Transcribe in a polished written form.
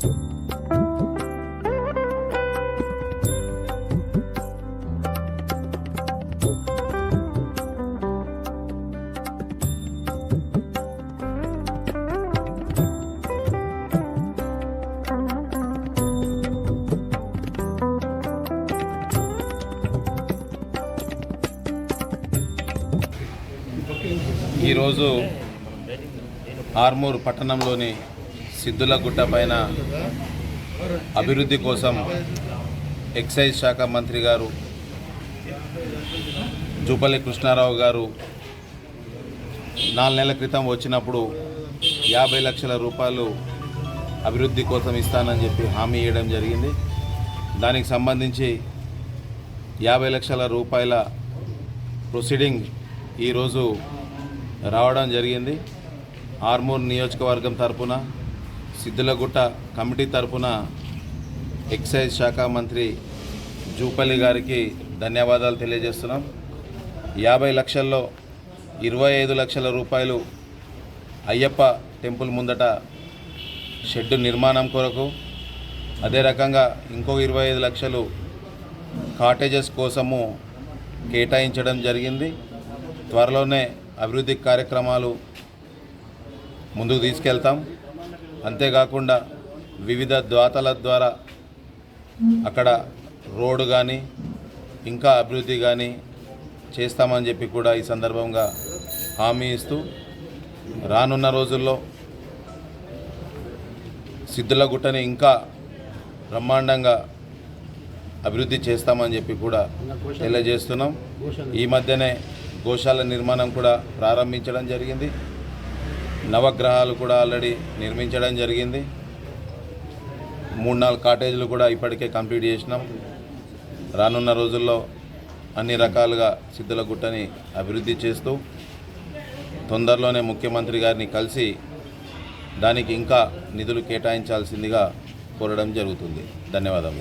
ఈరోజు ఆర్మూర్ పట్టణంలోని సిద్ధులగుట్ట పైన అభివృద్ధి కోసం ఎక్సైజ్ శాఖ మంత్రి గారు జూపల్లి కృష్ణారావు గారు 4 నెలల క్రితం వచ్చినప్పుడు 50 లక్షల రూపాయలు అభివృద్ధి కోసం ఇస్తానని చెప్పి హామీ ఇవ్వడం జరిగింది. దానికి సంబంధించి 50 లక్షల రూపాయల ప్రొసీడింగ్ ఈరోజు రావడం జరిగింది. ఆర్మూర్ నియోజకవర్గం తరపున సిద్ధులగుట్ట కమిటీ తరపున ఎక్సైజ్ శాఖ మంత్రి జూపల్లి గారికి ధన్యవాదాలు తెలియజేస్తున్నాం. 50 లక్షల్లో 25 లక్షల రూపాయలు అయ్యప్ప టెంపుల్ ముందట షెడ్డు నిర్మాణం కొరకు, అదే రకంగా ఇంకో 25 లక్షలు కాటేజెస్ కోసము కేటాయించడం జరిగింది. త్వరలోనే అభివృద్ధి కార్యక్రమాలు ముందుకు తీసుకెళ్తాం. అంతేకాకుండా వివిధ ద్వాతల ద్వారా అక్కడ రోడ్డు కానీ ఇంకా అభివృద్ధి కానీ చేస్తామని చెప్పి కూడా ఈ సందర్భంగా హామీ ఇస్తూ రానున్న రోజుల్లో సిద్ధులగుట్టని ఇంకా బ్రహ్మాండంగా అభివృద్ధి చేస్తామని చెప్పి కూడా తెలియజేస్తున్నాం. ఈ మధ్యనే గోశాల నిర్మాణం కూడా ప్రారంభించడం జరిగింది. నవగ్రహాలు కూడా ఆల్రెడీ నిర్మించడం జరిగింది. 3-4 కాటేజీలు కూడా ఇప్పటికే కంప్లీట్ చేసినాం. రానున్న రోజుల్లో అన్ని రకాలుగా సిద్ధులగుట్టని అభివృద్ధి చేస్తూ తొందరలోనే ముఖ్యమంత్రి గారిని కలిసి దానికి ఇంకా నిధులు కేటాయించాల్సిందిగా కోరడం జరుగుతుంది. ధన్యవాదాలు.